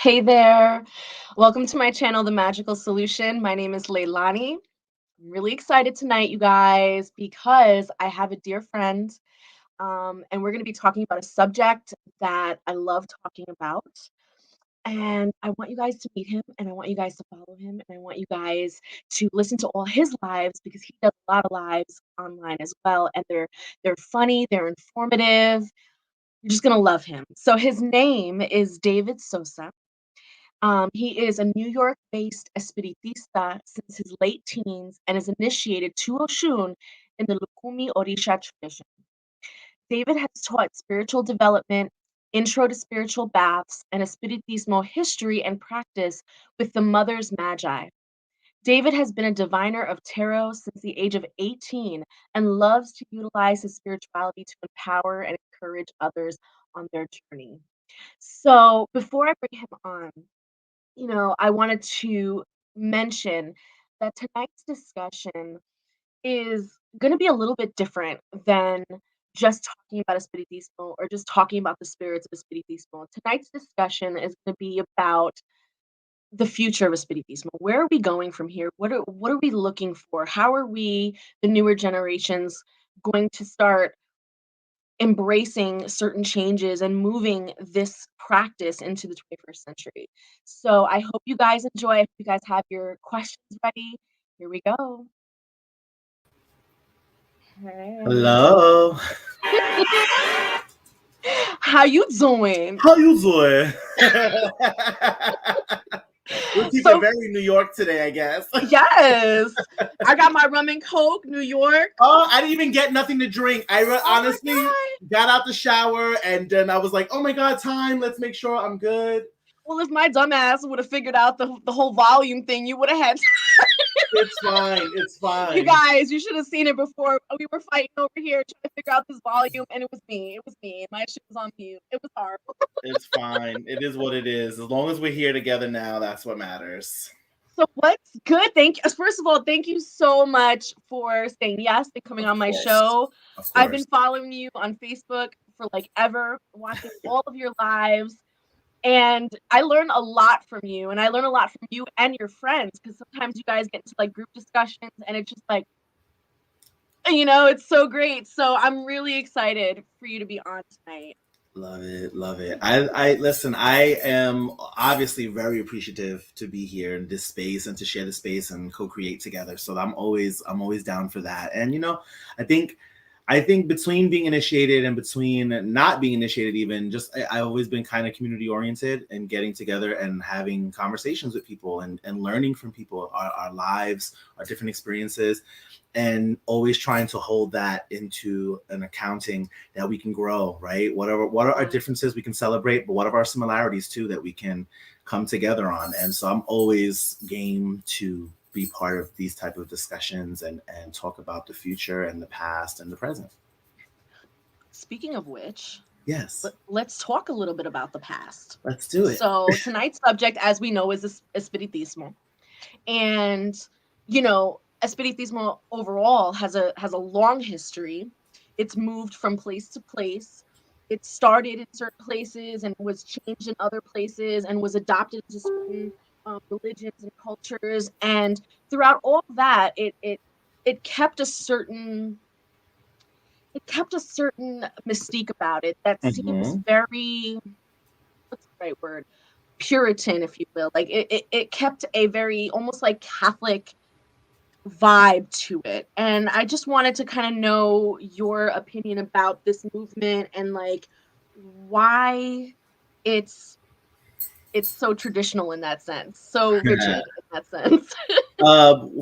Hey there. Welcome to my channel, The Magical Solution. My name is Lailani. I'm really excited tonight, you guys, because I have a dear friend, and we're going to be talking about a subject that I love talking about. And I want you guys to meet him, and I want you guys to follow him, and I want you guys to listen to all his lives because he does a lot of lives online as well, and they're funny, they're informative. You're just gonna love him. So his name is David Sosa. He is a New York-based Espiritista since his late teens and is initiated to Oshun in the Lucumi Orisa tradition. David has taught spiritual development, intro to spiritual baths, and Espiritismo history and practice with the Mother's Magi. David has been a diviner of tarot since the age of 18 and loves to utilize his spirituality to empower and encourage others on their journey. So, before I bring him on, I wanted to mention that tonight's discussion is going to be a little bit different than just talking about Espiritismo or just talking about the spirits of Espiritismo. Tonight's discussion is going to be about the future of Espiritismo. Where are we going from here? What are we looking for? How are we, the newer generations, going to start embracing certain changes and moving this practice into the 21st century. So I hope you guys enjoy. I hope you guys have your questions ready. Here we go. Hey. Hello. How you doing? How you doing? We're keeping So very New York today, I guess. yes, I got my rum and coke, New York. Oh, I didn't even get nothing to drink. Oh my Honestly God. got out the shower and then I was like, oh my God, time. Let's make sure I'm good. Well, if my dumbass would have figured out the whole volume thing, you would have had It's fine. It's you fine. guys, you should have seen it before. We were fighting over here trying to figure out this volume, and it was me. It was me. My shit was on mute. It was horrible. It's fine. It is what it is. As long as we're here together now, that's what matters. So what's good? Thank you. First of all, thank you so much for saying yes and coming Of on my course. show. Of I've been course. following you on Facebook for like ever, watching all of your lives. And I learn a lot from you, and I learn a lot from you and your friends because sometimes you guys get into like group discussions, and it's just like, it's so great. So I'm really excited for you to be on tonight. Love it, love it. I listen. I am obviously very appreciative to be here in this space and to share the space and co-create together. So I'm always down for that. And I think, I think between being initiated and between not being initiated, even just I've always been kind of community oriented and getting together and having conversations with people and learning from people, our lives, our different experiences, and always trying to hold that into an accounting that we can grow, right? What are our differences we can celebrate, but what are our similarities too that we can come together on? And so I'm always game to be part of these type of discussions and talk about the future and the past and the present. Speaking of which, Yes, let's talk a little bit about the past. let's do it. So tonight's subject, as we know, is Espiritismo. And, Espiritismo overall has a long history. It's moved from place to place. It started in certain places and was changed in other places and was adopted into certain religions and cultures. And throughout all that, it kept a certain mystique about it that seems Mm-hmm. very, what's the right word, Puritan, if you will. Like it kept a very almost like Catholic vibe to it. And I just wanted to kind of know your opinion about this movement and like why it's so traditional in that sense, so rigid in that sense.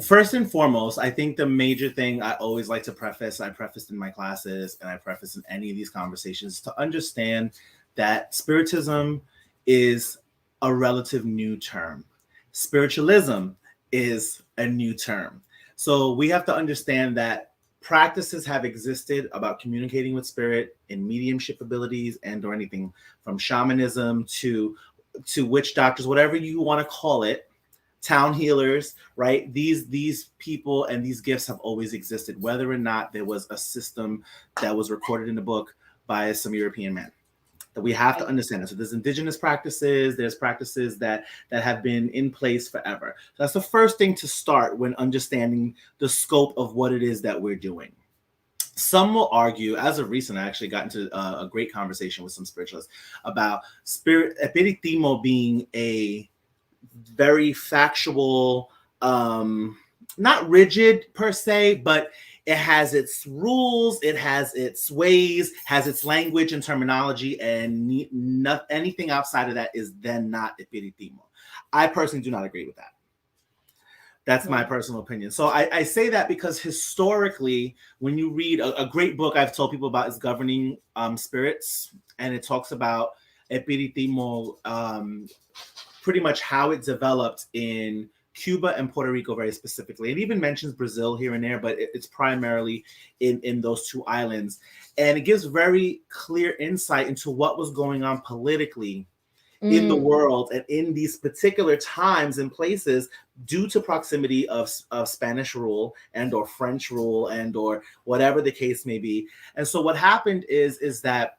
First and foremost, I think the major thing I always like to preface, I prefaced in my classes and I preface in any of these conversations, to understand that Spiritism is a relative new term. Spiritualism is a new term. So we have to understand that practices have existed about communicating with spirit in mediumship abilities and or anything from shamanism to witch doctors, whatever you want to call it, town healers, right? These people and these gifts have always existed, whether or not there was a system that was recorded in a book by some European man. that we have to Right. understand. So there's indigenous practices, there's practices that have been in place forever. So that's the first thing to start when understanding the scope of what it is that we're doing. Some will argue, as of recent, I actually got into a great conversation with some spiritualists about spirit Espiritismo being a very factual, not rigid per se, but it has its rules, it has its ways, has its language and terminology, and anything outside of that is then not Espiritismo. I personally do not agree with that. That's my Right. personal opinion. So I say that because historically, when you read a great book I've told people about is Governing Spirits, and it talks about Espiritismo, pretty much how it developed in Cuba and Puerto Rico very specifically. It even mentions Brazil here and there, but it's primarily in those two islands. And it gives very clear insight into what was going on politically in the Mm, world and in these particular times and places due to proximity of Spanish rule and or French rule and or whatever the case may be. And so what happened is that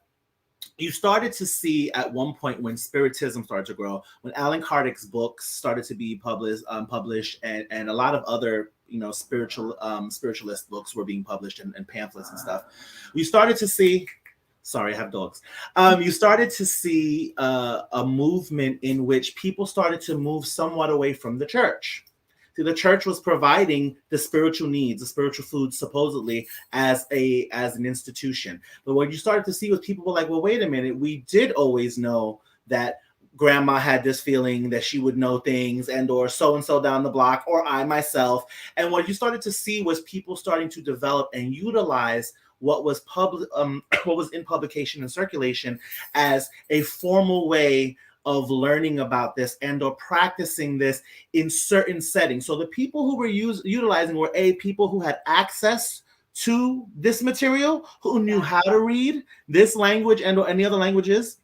you started to see at one point when Spiritism started to grow, when Allan Kardec's books started to be published, and a lot of other spiritualist books were being published and pamphlets and stuff. You started to see. Sorry, I have dogs. You started to see a movement in which people started to move somewhat away from the church. See, the church was providing the spiritual needs, the spiritual food, supposedly as an institution. But what you started to see was people were like, well, wait a minute, we did always know that grandma had this feeling that she would know things and or so and so down the block, or I myself. And what you started to see was people starting to develop and utilize what was what was in publication and circulation as a formal way of learning about this and or practicing this in certain settings. So the people who were utilizing were people who had access to this material, who knew yeah. how to read this language and or any other languages.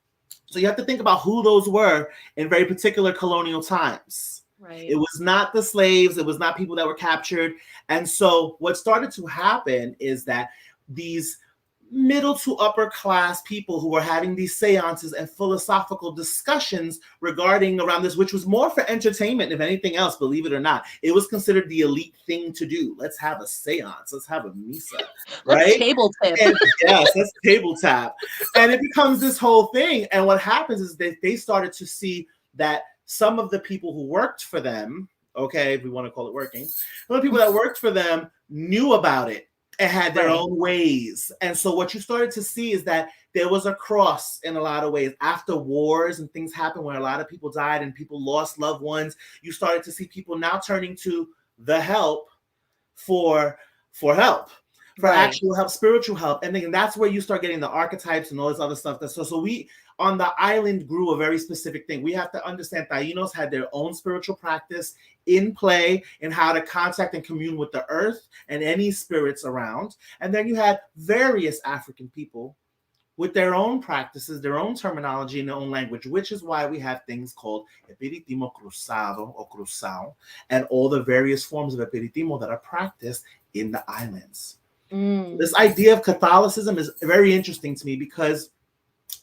So you have to think about who those were in very particular colonial times. It Right. was not the slaves, it was not people that were captured. And so what started to happen is that these middle to upper class people who were having these seances and philosophical discussions regarding around this, which was more for entertainment, if anything else, believe it or not. It was considered the elite thing to do. Let's have a seance, let's have a misa, Let's right? table tip. And yes, let's table tap. And it becomes this whole thing. And what happens is that they started to see that some of the people who worked for them, okay, if we want to call it working, some of the people that worked for them knew about it and had their Right. own ways. And so what you started to see is that there was a cross in a lot of ways. After wars and things happened where a lot of people died and people lost loved ones, you started to see people now turning to the help for help, for Right. actual help, spiritual help. And then that's where you start getting the archetypes and all this other stuff. So we on the island grew a very specific thing. We have to understand Tainos had their own spiritual practice in play in how to contact and commune with the earth and any spirits around. And then you had various African people with their own practices, their own terminology, and their own language, which is why we have things called Espiritismo Cruzado or Cruzao, and all the various forms of Espiritismo that are practiced in the islands. Mm, This idea of Catholicism is very interesting to me because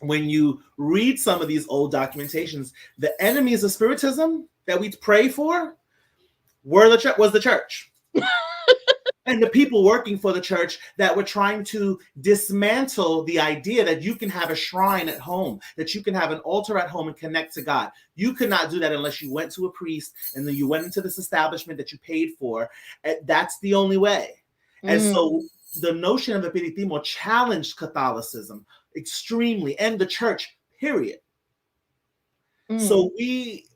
when you read some of these old documentations, the enemies of Spiritism that we pray for was the church and the people working for the church that were trying to dismantle the idea that you can have a shrine at home, that you can have an altar at home and connect to God. You could not do that unless you went to a priest and then you went into this establishment that you paid for. That's the only way. And mm, so the notion of Espiritismo challenged Catholicism extremely and the church, period. mm. So we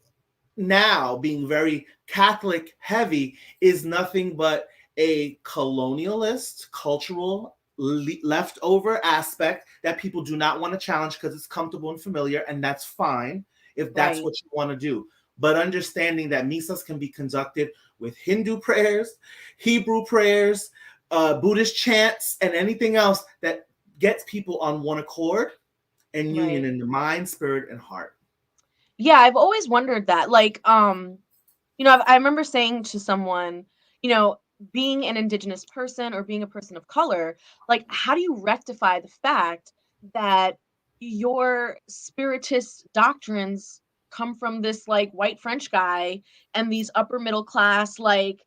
now being very Catholic heavy is nothing but a colonialist, cultural leftover aspect that people do not want to challenge because it's comfortable and familiar, and that's fine if that's Right. what you want to do. But understanding that misas can be conducted with Hindu prayers, Hebrew prayers, Buddhist chants, and anything else that gets people on one accord and union Right. in the mind, spirit, and heart. Yeah, I've always wondered that. Like, I remember saying to someone, you know, being an indigenous person or being a person of color, like, how do you rectify the fact that your spiritist doctrines come from this like white French guy and these upper middle class like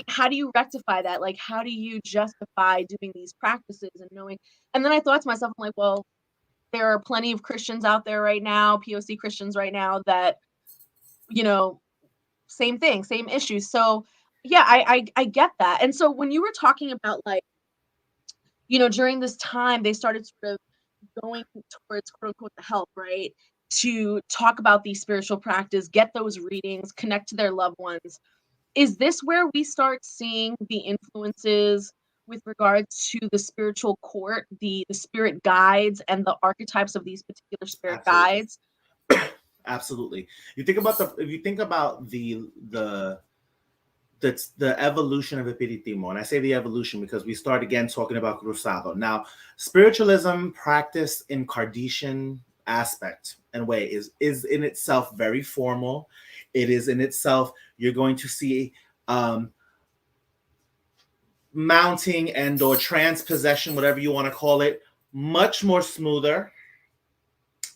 how do you rectify that? Like how do you justify doing these practices and knowing? And then I thought to myself, I'm like, well, there are plenty of Christians out there right now, POC Christians right now that, you know, same thing, same issues. So yeah, I get that. And so when you were talking about like, you know, during this time they started sort of going towards quote unquote the help, right? To talk about these spiritual practice, get those readings, connect to their loved ones. Is this where we start seeing the influences with regards to the spiritual court, the spirit guides and the archetypes of these particular spirit Absolutely. guides? Absolutely. You think about if you think about the evolution of Espiritismo, and I say the evolution because we start again talking about Cruzado. Now, spiritualism practice in Kardashian aspect and way is in itself very formal. It is in itself, you're going to see mounting and or transpossession, whatever you want to call it, much more smoother,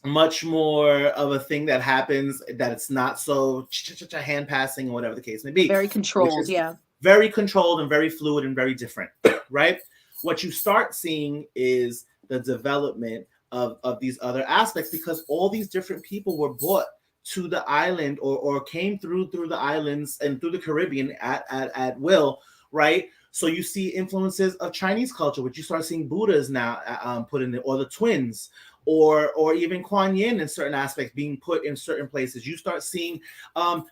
much more of a thing that happens, that it's not so hand passing or whatever the case may be, Very which controlled, is yeah. very controlled and very fluid and very different, right? What you start seeing is the development of these other aspects, because all these different people were brought to the island, or came through the islands and through the Caribbean at will, right? So you see influences of Chinese culture, which you start seeing Buddhas now put in it, or the twins, or even Kuan Yin in certain aspects being put in certain places. You start seeing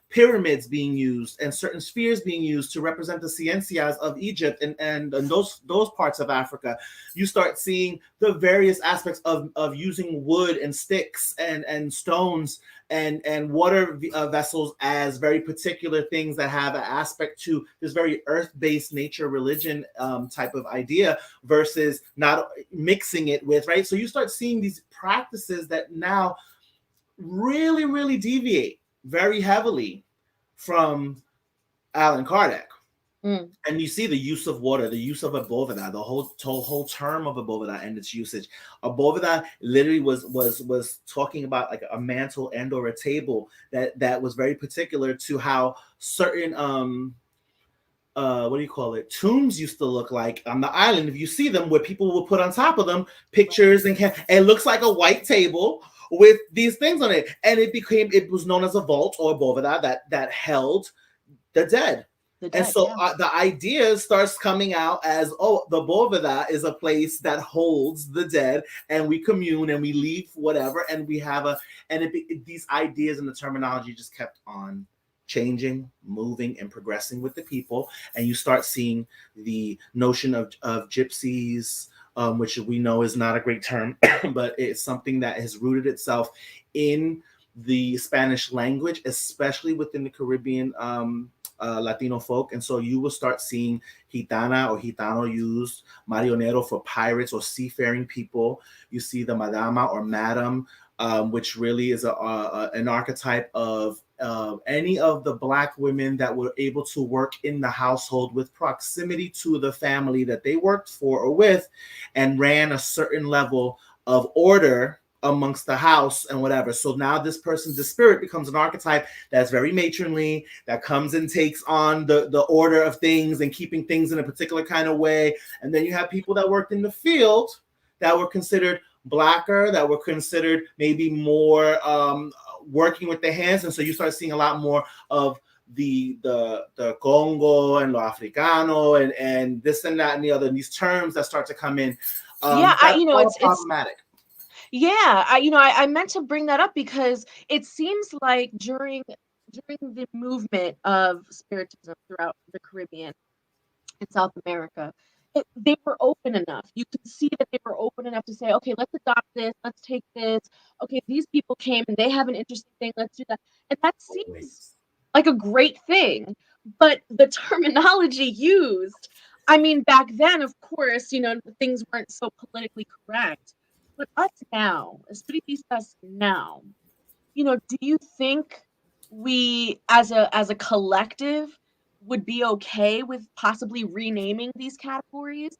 pyramids being used and certain spheres being used to represent the ciencias of Egypt and those parts of Africa. You start seeing the various aspects of using wood and sticks and stones and water vessels as very particular things that have an aspect to this very earth-based nature religion type of idea, versus not mixing it with, right? So you start seeing these practices that now really, really deviate very heavily from Allan Kardec. Mm. And you see the use of water, the use of abovida, the whole term of abovida and its usage. Abovida literally was talking about like a mantle and or a table that was very particular to how certain what do you call it, tombs used to look like on the island. If you see them, where people will put on top of them pictures and it looks like a white table with these things on it, and it was known as a vault or a boveda that held the dead. The And dead, so yeah. the idea starts coming out as, oh, the boveda is a place that holds the dead, and we commune and we leave whatever, and we have these ideas and the terminology just kept on changing, moving, and progressing with the people. And you start seeing the notion of gypsies, which we know is not a great term, but it's something that has rooted itself in the Spanish language, especially within the Caribbean Latino folk. And so you will start seeing gitana or gitano used, marionero for pirates or seafaring people. You see the madama or madam, which really is an archetype of any of the Black women that were able to work in the household with proximity to the family that they worked for or with, and ran a certain level of order amongst the house and whatever. So now this person's the spirit becomes an archetype that's very matronly, that comes and takes on the order of things and keeping things in a particular kind of way. And then you have people that worked in the field that were considered Blacker, that were considered maybe more working with their hands. And so you start seeing a lot more of the Congo and lo Africano and this and that and the other, and these terms that start to come in. Yeah, That's all it's problematic. yeah, I meant to bring that up because it seems like during the movement of spiritism throughout the Caribbean and South America, they were open enough. You could see that they were open enough to say, okay, let's adopt this, let's take this. Okay, these people came and they have an interesting thing, let's do that. And that seems Always. like a great thing. But the terminology used, I mean, back then, of course, you know, things weren't so politically correct. But us now, Espiritistas now, you know, do you think we as a collective would be okay with possibly renaming these categories?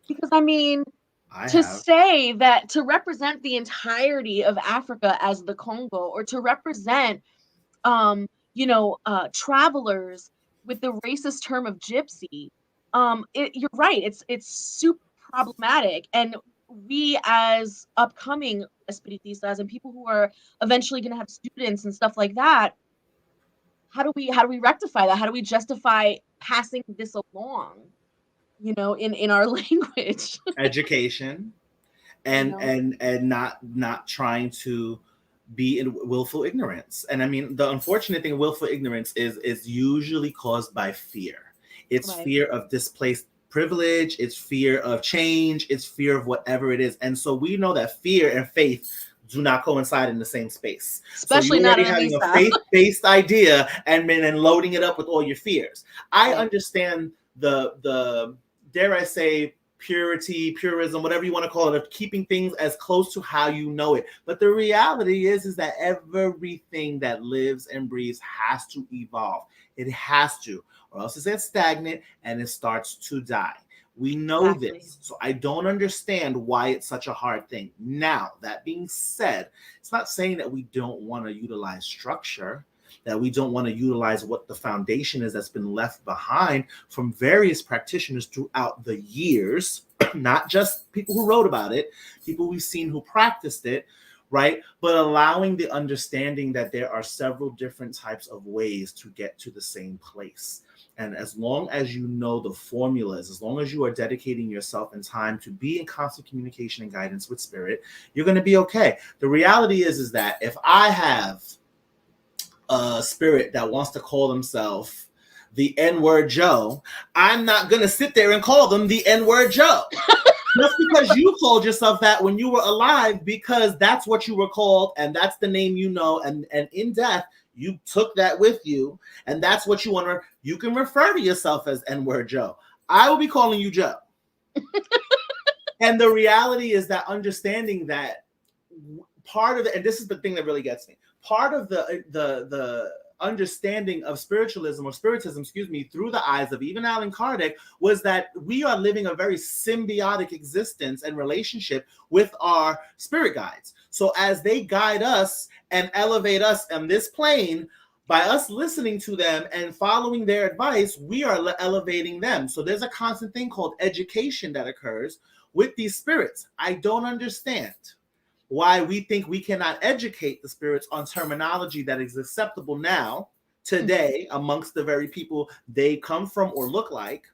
Because I mean, I To have. say that, to represent the entirety of Africa as the Congo, or to represent um, travelers with the racist term of gypsy. You're right. It's super problematic, and we as upcoming espiritistas and people who are eventually going to have students and stuff like that, how do we rectify that? How do we justify passing this along? In our language. Education you and know, not trying to be in willful ignorance. And I mean, the unfortunate thing, willful ignorance is usually caused by fear. It's right? fear of displaced privilege, it's fear of change, it's fear of whatever it is. And so we know that fear and faith do not coincide in the same space. So Especially you're not already in a having a misa. faith-based idea and then loading it up with all your fears. I Right. understand the dare I say purity, purism, whatever you want to call it, of keeping things as close to how you know it. But the reality is that everything that lives and breathes has to evolve. It has to, or else it gets stagnant and it starts to die. We know Exactly. this. So I don't understand why it's such a hard thing. Now, that being said, it's not saying that we don't want to utilize structure, that we don't want to utilize what the foundation is that's been left behind from various practitioners throughout the years, not just people who wrote about it, people we've seen who practiced it, right? But allowing the understanding that there are several different types of ways to get to the same place. And as long as you know the formulas, as long as you are dedicating yourself and time to be in constant communication and guidance with spirit, you're going to be okay. The reality is that if I have a spirit that wants to call themselves the N-word Joe, I'm not going to sit there and call them the N-word Joe. Just because you called yourself that when you were alive, because that's what you were called and that's the name you know, and in death, you took that with you, and that's what you want to, you can refer to yourself as N-word Joe. I will be calling you Joe. And the reality is that understanding that part of it, and this is the thing that really gets me, part of the understanding of spiritualism or spiritism, excuse me, through the eyes of even Allan Kardec, was that we are living a very symbiotic existence and relationship with our spirit guides. So as they guide us and elevate us on this plane, by us listening to them and following their advice, we are elevating them. So there's a constant thing called education that occurs with these spirits. I don't understand why we think we cannot educate the spirits on terminology that is acceptable now, today, amongst the very people they come from or look like,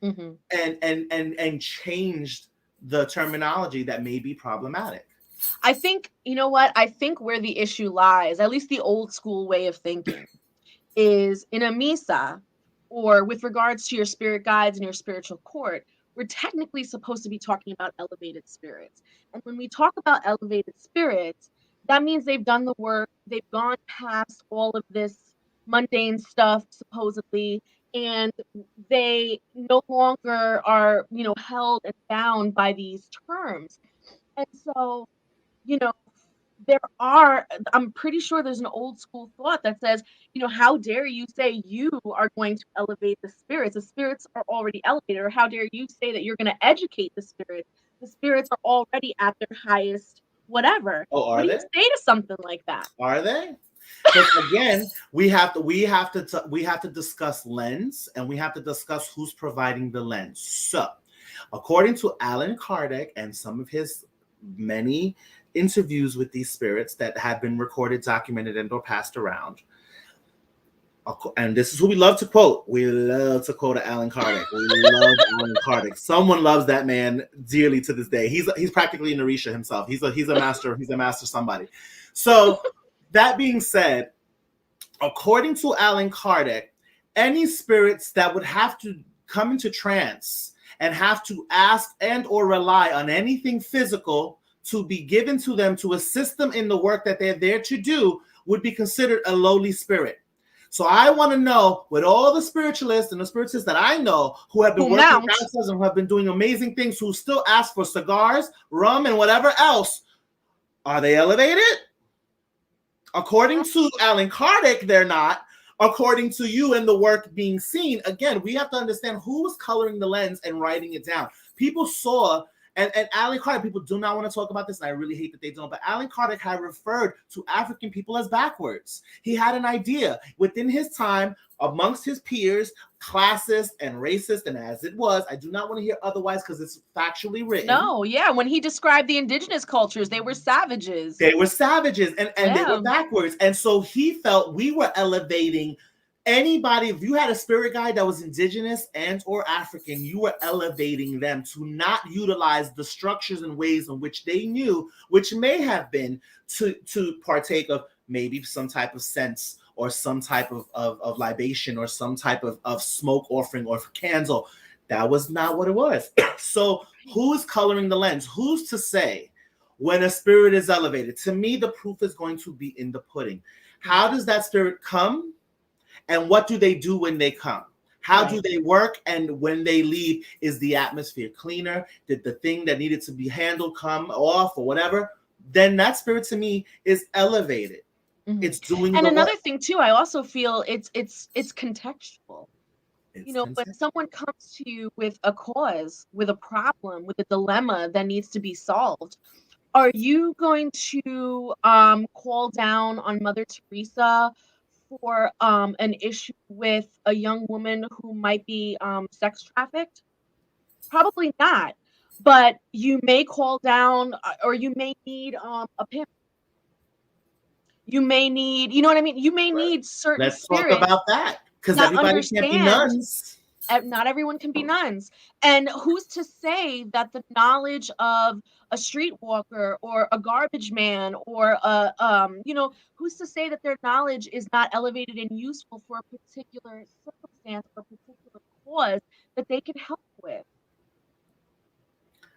Mm-hmm. and changed the terminology that may be problematic. I think, you know what? I think where the issue lies, at least the old school way of thinking, is in a misa, or with regards to your spirit guides and your spiritual court, we're technically supposed to be talking about elevated spirits. And when we talk about elevated spirits, that means they've done the work, they've gone past all of this mundane stuff, supposedly, and they no longer are, held and bound by these terms. And so, you know, I'm pretty sure there's an old school thought that says, how dare you say you are going to elevate the spirits? The spirits are already elevated. Or how dare you say that you're going to educate the spirits? The spirits are already at their highest whatever. Oh, What are do you they? say to something like that? Are they? Because again, we have to discuss lens, and we have to discuss who's providing the lens. So, according to Allan Kardec and some of his many interviews with these spirits that have been recorded, documented, and or passed around, and this is who we love to quote. We love to quote Allan Kardec. We love Allan Kardec. Someone loves that man dearly to this day. He's practically an Orisha himself. He's a master. He's a master somebody. So that being said, according to Allan Kardec, any spirits that would have to come into trance and have to ask and or rely on anything physical to be given to them to assist them in the work that they're there to do would be considered a lowly spirit. So I want to know, with all the spiritualists and the spiritists that I know who have been Who working mount? downstairs and who have been doing amazing things, who still ask for cigars, rum, and whatever else, are they elevated? According to Allan Kardec, they're not. According to you and the work being seen, again, we have to understand who was coloring the lens and writing it down. People saw And Alan Kardec, people do not want to talk about this, and I really hate that they don't, but Alan Kardec had referred to African people as backwards. He had an idea within his time amongst his peers, classist and racist, and as it was, I do not want to hear otherwise because it's factually written. No, yeah, when he described the indigenous cultures, they were savages. They were savages, and they were backwards. And so he felt we were elevating anybody. If you had a spirit guide that was indigenous and or African, you were elevating them to not utilize the structures and ways in which they knew, which may have been to partake of maybe some type of sense or some type of libation or some type of smoke offering or candle. That was not what it was. So who's coloring the lens? Who's to say when a spirit is elevated? To me, the proof is going to be in the pudding. How does that spirit come? And what do they do when they come? How do they work? And when they leave, is the atmosphere cleaner? Did the thing that needed to be handled come off or whatever? Then that spirit to me is elevated. Mm-hmm. It's doing. And another thing too, I also feel it's contextual. When someone comes to you with a cause, with a problem, with a dilemma that needs to be solved, are you going to call down on Mother Teresa for an issue with a young woman who might be sex trafficked? Probably not. But you may call down, or you may need a pimp. You may need, you know what I mean? You may need certain spirits. Let's talk about that, because everybody can't be nuns. Not everyone can be nuns. And who's to say that the knowledge of a streetwalker or a garbage man or who's to say that their knowledge is not elevated and useful for a particular circumstance or a particular cause that they can help with?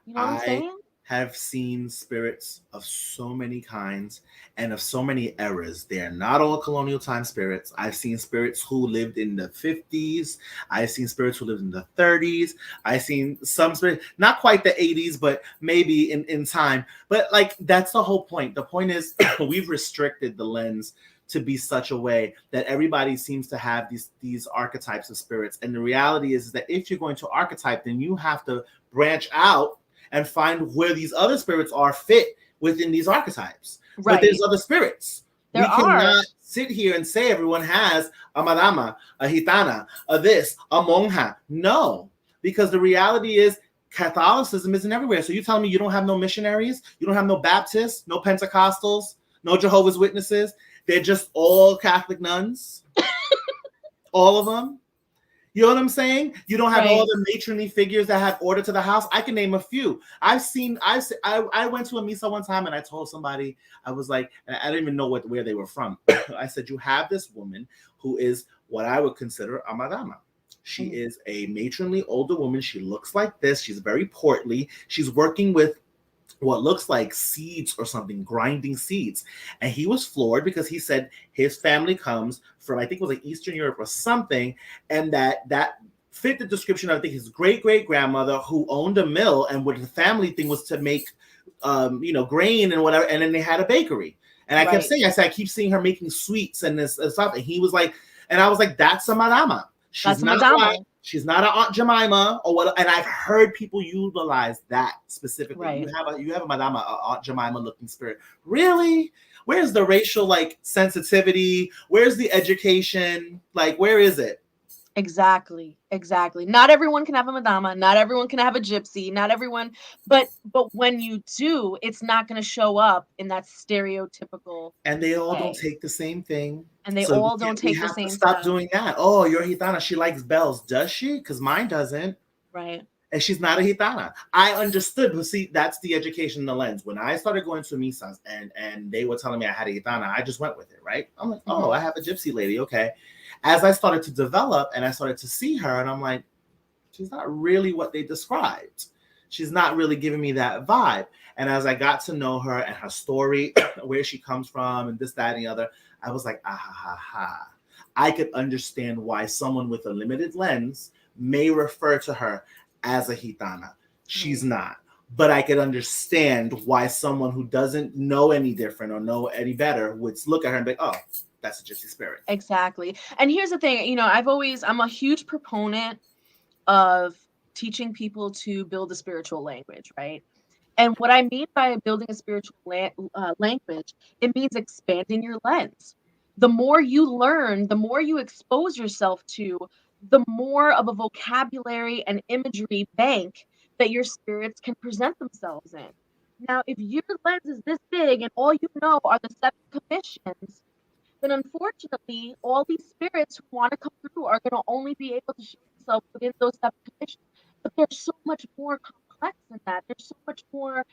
You know what I'm saying? Have seen spirits of so many kinds and of so many eras. They're not all colonial time spirits. I've seen spirits who lived in the 50s. I've seen spirits who lived in the 30s. I've seen some spirits, not quite the 80s, but maybe in time. But like, that's the whole point. The point is we've restricted the lens to be such a way that everybody seems to have these archetypes of spirits. And the reality is that if you're going to archetype, then you have to branch out and find where these other spirits are fit within these archetypes. Right. But there's other spirits. We cannot sit here and say everyone has a madama, a gitana, a this, a monja. No, because the reality is Catholicism isn't everywhere. So you telling me you don't have no missionaries? You don't have no Baptists, no Pentecostals, no Jehovah's Witnesses? They're just all Catholic nuns? All of them? You know what I'm saying? You don't have all the matronly figures that have order to the house. I can name a few. I went to a misa one time and I told somebody, I was like, I didn't even know where they were from. I said, you have this woman who is what I would consider a madama. She is a matronly older woman. She looks like this. She's very portly. She's working with what looks like seeds or something, grinding seeds. And he was floored because he said his family comes from, I think it was like Eastern Europe or something, and that fit the description of, I think, his great-great-grandmother who owned a mill, and what the family thing was to make grain and whatever, and then they had a bakery. And I kept saying, I keep seeing her making sweets and this and stuff. And he was like, and I was like, that's a madama. She's not white. She's not an Aunt Jemima or what. And I've heard people utilize that specifically. Right. You have a madama, a Aunt Jemima looking spirit. Really? Where's the racial sensitivity? Where's the education? Where is it? Exactly. Not everyone can have a madama. Not everyone can have a gypsy. Not everyone. But when you do, it's not going to show up in that stereotypical. And they all don't take the same thing. And they all don't take the same. Stop doing that. Oh, you're a gitana. She likes bells, does she? Because mine doesn't. Right. And she's not a gitana. I understood, but see, that's the education, the lens. When I started going to misas and they were telling me I had a gitana, I just went with it, right? I'm like, oh, I have a gypsy lady, okay. As I started to develop and I started to see her, and I'm like, she's not really what they described. She's not really giving me that vibe. And as I got to know her and her story, where she comes from, and this, that, and the other, I was like, I could understand why someone with a limited lens may refer to her as a gitana. She's not. But I could understand why someone who doesn't know any different or know any better would look at her and be like, oh, that's a gypsy spirit. Exactly. And here's the thing, I'm a huge proponent of teaching people to build a spiritual language, right? And what I mean by building a spiritual language, it means expanding your lens. The more you learn, the more you expose yourself to, the more of a vocabulary and imagery bank that your spirits can present themselves in. Now, if your lens is this big and all you know are the seven commissions, then unfortunately, all these spirits who want to come through are going to only be able to show themselves within those seven commissions. But there's so much more complex than that. There's so much more,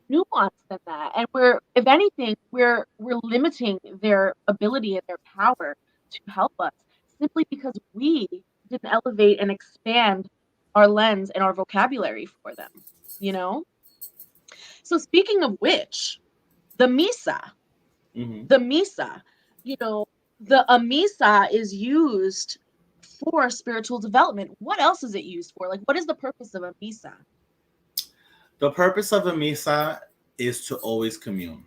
nuance than that. And if anything, we're limiting their ability and their power to help us simply because we didn't elevate and expand our lens and our vocabulary for them, you know? So speaking of which, the Misa, Mm-hmm. the Misa, you know, the Amisa is used for spiritual development. What else is it used for? Like, what is the purpose of a Misa? The purpose of a misa is to always commune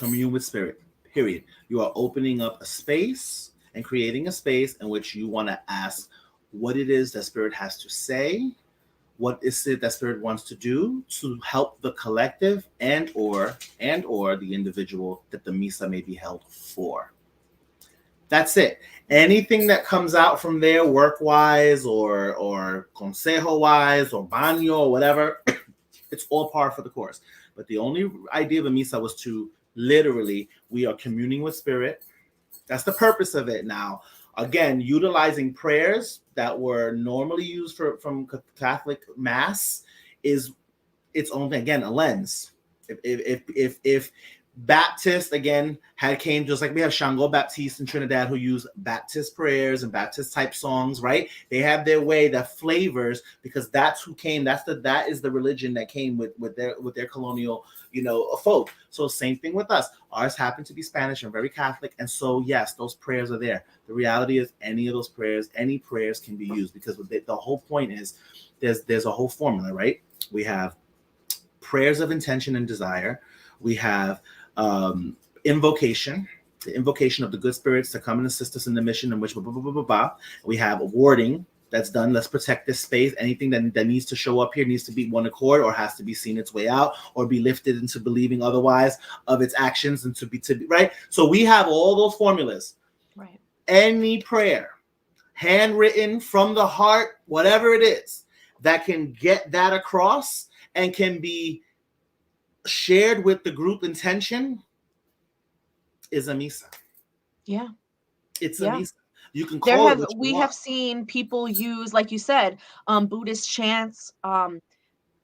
with spirit, period. You are opening up a space and creating a space in which you want to ask what it is that spirit has to say, what is it that spirit wants to do to help the collective and or the individual that the misa may be held for. That's it. Anything that comes out from there, work wise or consejo wise or baño or whatever, it's all par for the course. But the only idea of a misa was to literally, we are communing with spirit. That's the purpose of it. Now, again, utilizing prayers that were normally used from Catholic mass is its own thing. Again, a lens. If Baptist again had came just like we have Shango Baptiste in Trinidad who use Baptist prayers and Baptist type songs, right? They have their way that flavors because that's who came. That is the religion that came with their colonial, folk. So same thing with us. Ours happen to be Spanish and very Catholic, and so yes, those prayers are there. The reality is, any of those prayers, any prayers can be used because the whole point is there's a whole formula, right? We have prayers of intention and desire. We have invocation, the invocation of the good spirits to come and assist us in the mission in which blah, blah, blah, blah, blah, blah. We have warding that's done. Let's protect this space. Anything that needs to show up here needs to be one accord or has to be seen its way out or be lifted into believing otherwise of its actions and to be right. So we have all those formulas. Right. Any prayer, handwritten from the heart, whatever it is, that can get that across and can be shared with the group intention is a misa. Yeah. It's a misa. You can There call it have what you we want. have seen people use, like you said, Buddhist chants,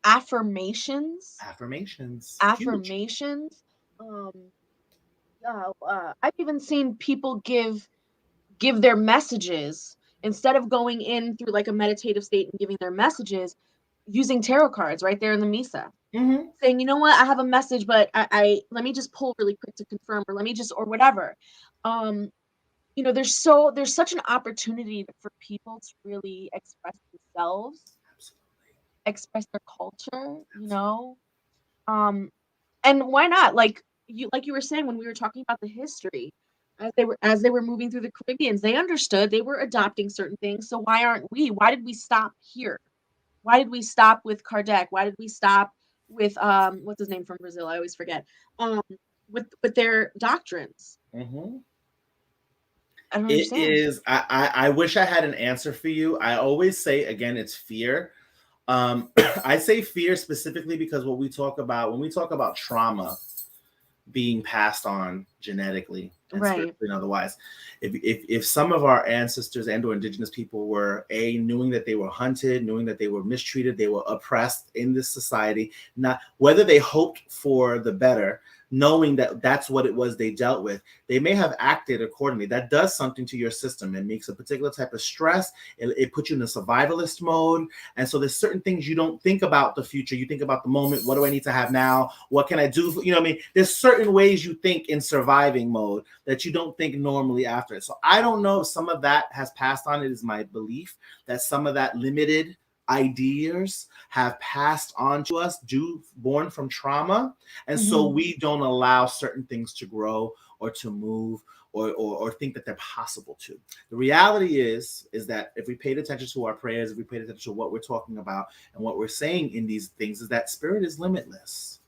affirmations, Huge. um, I've even seen people give their messages instead of going in through like a meditative state and giving their messages using tarot cards right there in the misa. Mm-hmm. Saying, you know what, I have a message, but I let me just pull really quick to confirm, or let me just, or whatever. Um, there's such an opportunity for people to really express themselves, Absolutely. express their culture, Um, and why not? Like you were saying when we were talking about the history, as they were moving through the Caribbeans, they understood they were adopting certain things. So why aren't we? Why did we stop here? Why did we stop with Kardec? Why did we stop with what's his name from Brazil? I always forget. Um, with their doctrines. Mm-hmm. I don't It understand. is. I wish I had an answer for you. I always say again, it's fear. I say fear specifically because when we talk about trauma being passed on genetically and Right. spiritually and otherwise, if some of our ancestors and or indigenous people were knowing that they were hunted, knowing that they were mistreated, they were oppressed in this society, not whether they hoped for the better, knowing that that's what it was they dealt with, they may have acted accordingly. That does something to your system. It makes a particular type of stress. It puts you in a survivalist mode. And so there's certain things you don't think about the future. You think about the moment. What do I need to have now? What can I do? You know what I mean? There's certain ways you think in surviving mode that you don't think normally after it. So I don't know if some of that has passed on. It is my belief that some of that limited ideas have passed on to us born from trauma, and so we don't allow certain things to grow or to move or think that they're possible to. The reality is that if we paid attention to our prayers, if we paid attention to what we're talking about and what we're saying in these things, is that spirit is limitless.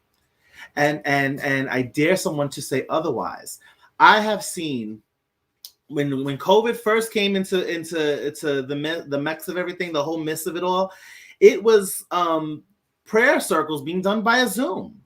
And I dare someone to say otherwise. I have seen when COVID first came into the mix of everything, the whole mess of it all, it was prayer circles being done by a Zoom.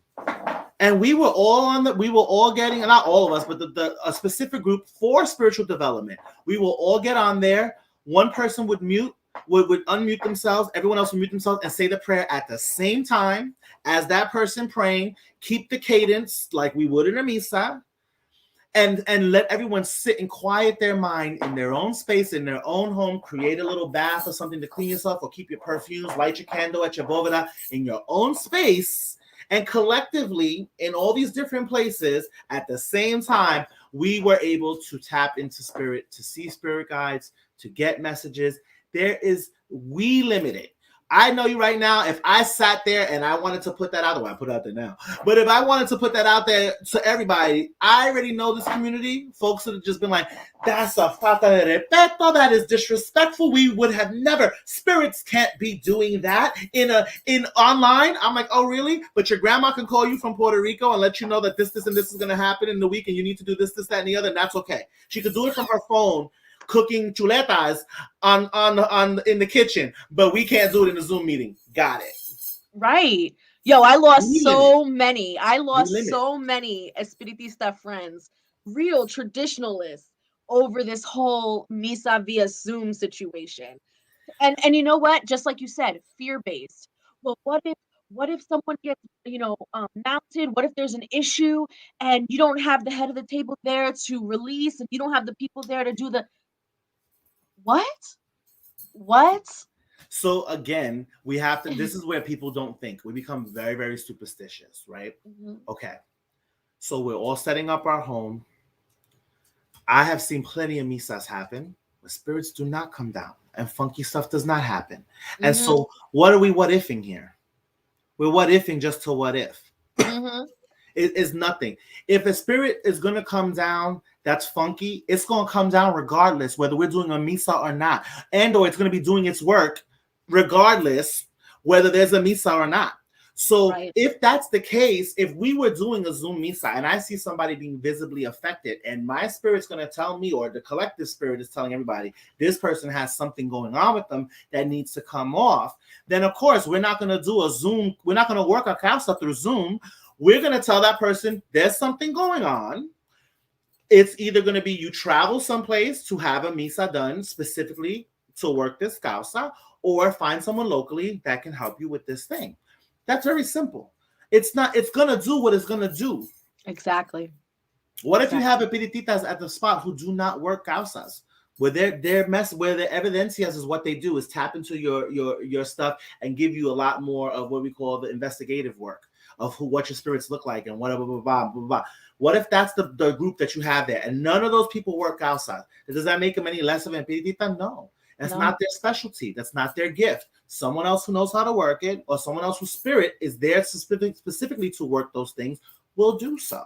And we were all getting, not all of us, but a specific group for spiritual development. We will all get on there. One person would unmute themselves. Everyone else would mute themselves and say the prayer at the same time as that person praying. Keep the cadence like we would in a misa. And let everyone sit and quiet their mind in their own space, in their own home. Create a little bath or something to clean yourself, or keep your perfumes, light your candle at your boveda in your own space. And collectively, in all these different places, at the same time, we were able to tap into spirit, to see spirit guides, to get messages. We limit it. I know you right now, if I sat there and I wanted to put that out there, well, I put it out there now, but if I wanted to put that out there to everybody, I already know this community. Folks would have just been like, that's a falta de respeto, that is disrespectful. We would have never, spirits can't be doing that in online. I'm like, oh, really? But your grandma can call you from Puerto Rico and let you know that this, and this is going to happen in the week, and you need to do this, that, and the other, and that's okay. She could do it from her phone, cooking chuletas on in the kitchen, but we can't do it in a Zoom meeting. Got it. Right. Yo, I lost so many Espiritista friends, real traditionalists, over this whole misa via Zoom situation. And you know what? Just like you said, fear-based. Well, what if someone gets, mounted? What if there's an issue and you don't have the head of the table there to release, and you don't have the people there to do the what? So again, we have to, this is where people don't think. We become very, very superstitious, right? Mm-hmm. Okay. So we're all setting up our home. I have seen plenty of misas happen where spirits do not come down and funky stuff does not happen. Mm-hmm. And so what are we what ifing here? We're what ifing just to what if. Mm-hmm. It is nothing. If a spirit is going to come down that's funky, it's going to come down regardless whether we're doing a misa or not. And or it's going to be doing its work regardless whether there's a misa or not. So if that's the case, if we were doing a Zoom misa and I see somebody being visibly affected and my spirit's going to tell me, or the collective spirit is telling everybody, this person has something going on with them that needs to come off, then of course we're not going to do a Zoom. We're not going to work our casa through Zoom. We're going to tell that person there's something going on. It's either going to be you travel someplace to have a misa done specifically to work this causa, or find someone locally that can help you with this thing. That's very simple. It's going to do what it's going to do. Exactly. What if you have Espirititas at the spot who do not work causas? Where their evidencias is what they do is tap into your stuff and give you a lot more of what we call the investigative work of what your spirits look like and whatever, blah, blah, blah, blah. What if that's the group that you have there and none of those people work outside? Does that make them any less of an Espiritista? No. That's not their specialty. That's not their gift. Someone else who knows how to work it, or someone else whose spirit is there specifically to work those things, will do so.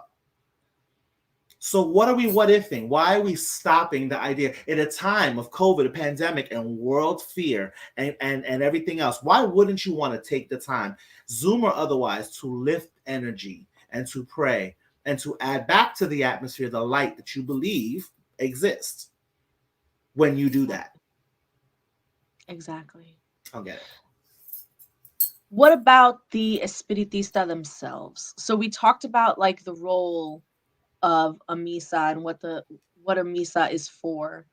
So what are we what ifing? Why are we stopping the idea at a time of COVID, a pandemic, and world fear and everything else? Why wouldn't you want to take the time, Zoom or otherwise, to lift energy and to pray and to add back to the atmosphere the light that you believe exists when you do that? Exactly. Okay. What about the Espiritista themselves? So we talked about like the role of a misa and what a misa is for.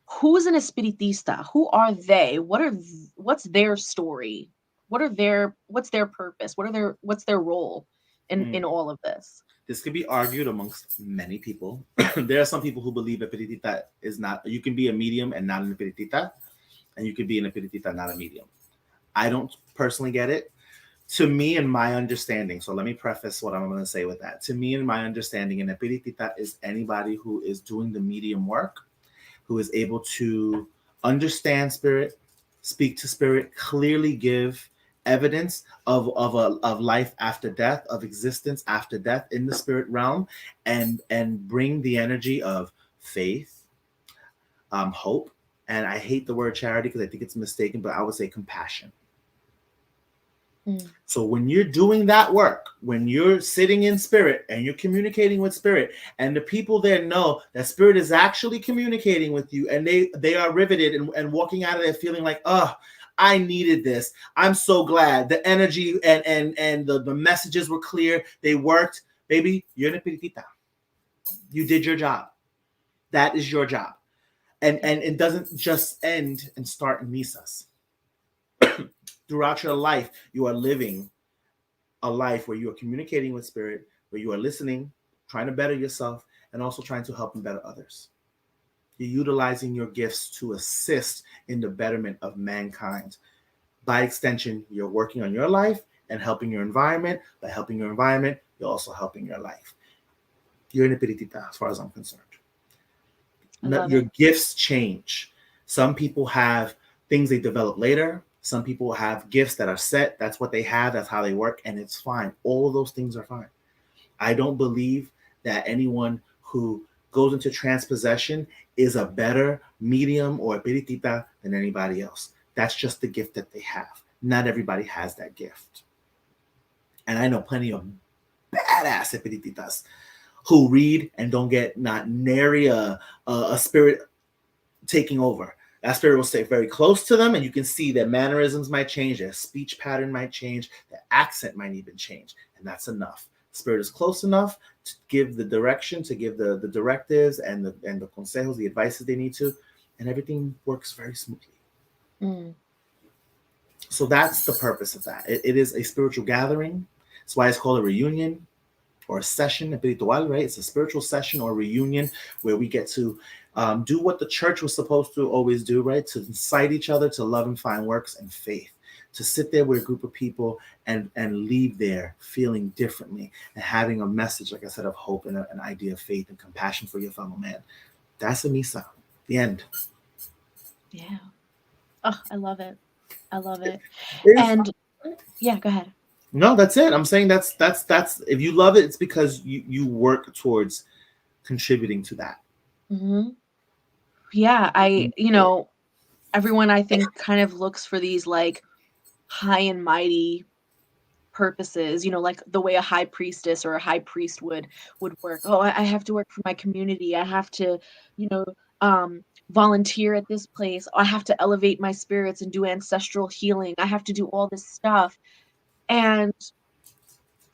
Who's an Espiritista? Who are they? What's their story? What's their purpose? What's their role in all of this? This could be argued amongst many people. There are some people who believe Espiritista is not, you can be a medium and not an Espiritista, and you could be an Espiritista, not a medium. I don't personally get it. To me and my understanding, so let me preface what I'm going to say with that. To me and my understanding, an Espiritista is anybody who is doing the medium work, who is able to understand spirit, speak to spirit, clearly give evidence of life after death, of existence after death in the spirit realm, and bring the energy of faith, hope, and I hate the word charity because I think it's mistaken, but I would say compassion. So when you're doing that work, when you're sitting in spirit and you're communicating with spirit, and the people there know that spirit is actually communicating with you, and they are riveted and walking out of there feeling like, oh, I needed this. I'm so glad. The energy and the messages were clear. They worked. Baby, you're an espiritista. You did your job. That is your job. And it doesn't just end and start in misas. Throughout your life, you are living a life where you are communicating with spirit, where you are listening, trying to better yourself, and also trying to help and better others. You're utilizing your gifts to assist in the betterment of mankind. By extension, you're working on your life and helping your environment. By helping your environment, you're also helping your life. You're an espiritista, as far as I'm concerned. Your gifts change. Some people have things they develop later. Some people have gifts that are set. That's what they have. That's how they work. And it's fine. All of those things are fine. I don't believe that anyone who goes into transpossession is a better medium or espiritista than anybody else. That's just the gift that they have. Not everybody has that gift. And I know plenty of badass espiritistas who read and don't get not nary a spirit taking over. That spirit will stay very close to them, and you can see their mannerisms might change, their speech pattern might change, their accent might even change, and that's enough. Spirit is close enough to give the direction, to give the directives and the consejos, the advices they need to, and everything works very smoothly. So that's the purpose of that. It is a spiritual gathering. That's why it's called a reunion or a session espiritual, right? It's a spiritual session or reunion where we get to do what the church was supposed to always do, right? To incite each other to love and fine works and faith. To sit there with a group of people and leave there feeling differently and having a message, like I said, of hope and an idea of faith and compassion for your fellow man. That's a misa. The end. Yeah. Oh, I love it. I love it. And yeah, go ahead. No, that's it. I'm saying that's if you love it, it's because you work towards contributing to that. Yeah, everyone I think kind of looks for these like high and mighty purposes, like the way a high priestess or a high priest would work. Oh, I have to work for my community. I have to, volunteer at this place. I have to elevate my spirits and do ancestral healing. I have to do all this stuff. And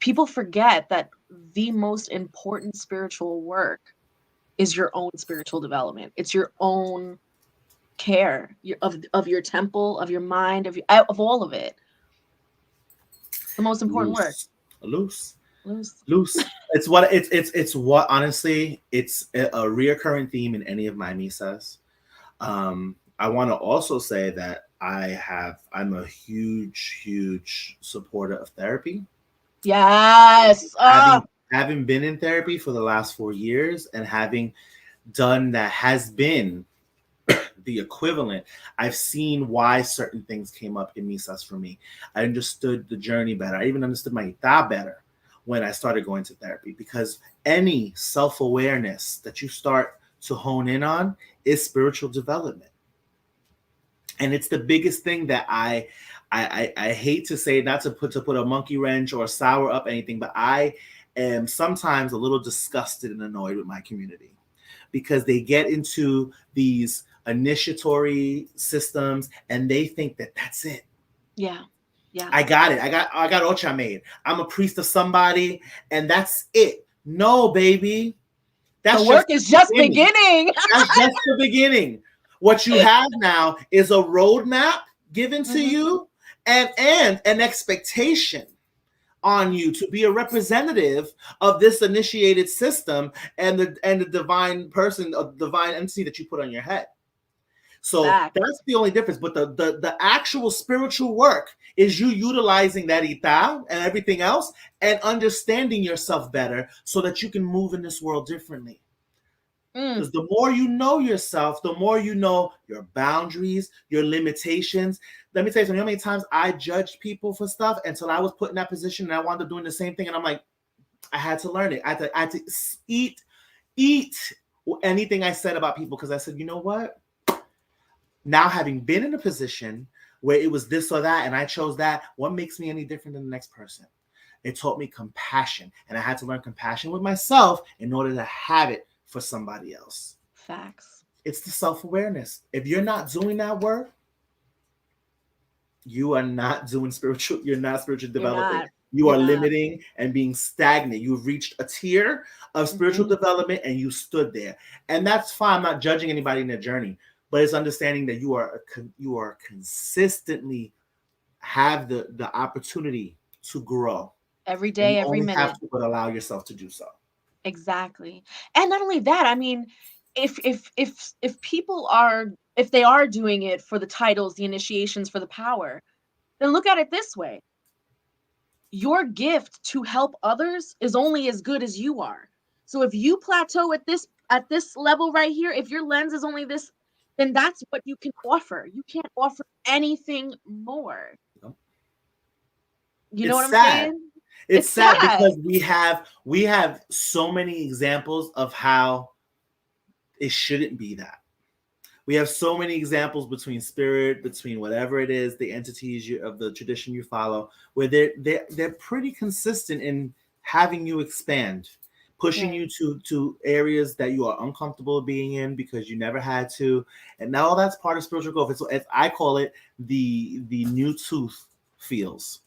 people forget that the most important spiritual work is your own spiritual development. It's your own care of your temple, of your mind, of all of it. The most important work. Loose. It's what honestly, it's a reoccurring theme in any of my misas. I want to also say that I'm a huge supporter of therapy. Yes. Having been in therapy for the last 4 years and having done that has been the equivalent. I've seen why certain things came up in misas for me. I understood the journey better. I even understood my ita better when I started going to therapy, because any self-awareness that you start to hone in on is spiritual development. And it's the biggest thing that I hate to say, not to put a monkey wrench or sour up anything, but I am sometimes a little disgusted and annoyed with my community because they get into these initiatory systems and they think that that's it. Yeah. I got it. I got Ocha made. I'm a priest of somebody and that's it. No, baby. The work is just beginning. That's just the beginning. What you have now is a roadmap given to you and an expectation on you to be a representative of this initiated system and the divine person, a divine entity that you put on your head. So that's the only difference. But the actual spiritual work is you utilizing that ita and everything else and understanding yourself better so that you can move in this world differently. Mm. Because the more you know yourself, the more you know your boundaries, your limitations. Let me tell you something. How many times I judged people for stuff until I was put in that position and I wound up doing the same thing. And I'm like, I had to learn it. I had to eat anything I said about people, because I said, you know what? Now, having been in a position where it was this or that and I chose that, what makes me any different than the next person? It taught me compassion, and I had to learn compassion with myself in order to have it for somebody else. Facts. It's the self-awareness. If you're not doing that work, you are not doing spiritual, you're not spiritually You're developing. not. You You're are not. limiting and being stagnant. You've reached a tier of spiritual development and you stood there. And that's fine. I'm not judging anybody in their journey, but it's understanding that you are consistently have the opportunity to grow. Every And you day, every only have minute. to but allow yourself to do so. Exactly. And not only that, I mean, if people are, if they are doing it for the titles, the initiations, for the power, then look at it this way. Your gift to help others is only as good as you are. So if you plateau at this level right here, if your lens is only this, then that's what you can offer. You can't offer anything more. You know It's what I'm sad. saying? It's It's sad sad. because we have so many examples of how it shouldn't be that. We have so many examples between spirit, between whatever it is, the entities of the tradition you follow, where they're pretty consistent in having you expand, pushing Right. you to areas that you are uncomfortable being in because you never had to, and now that's part of spiritual growth. It's I call it the new tooth feels,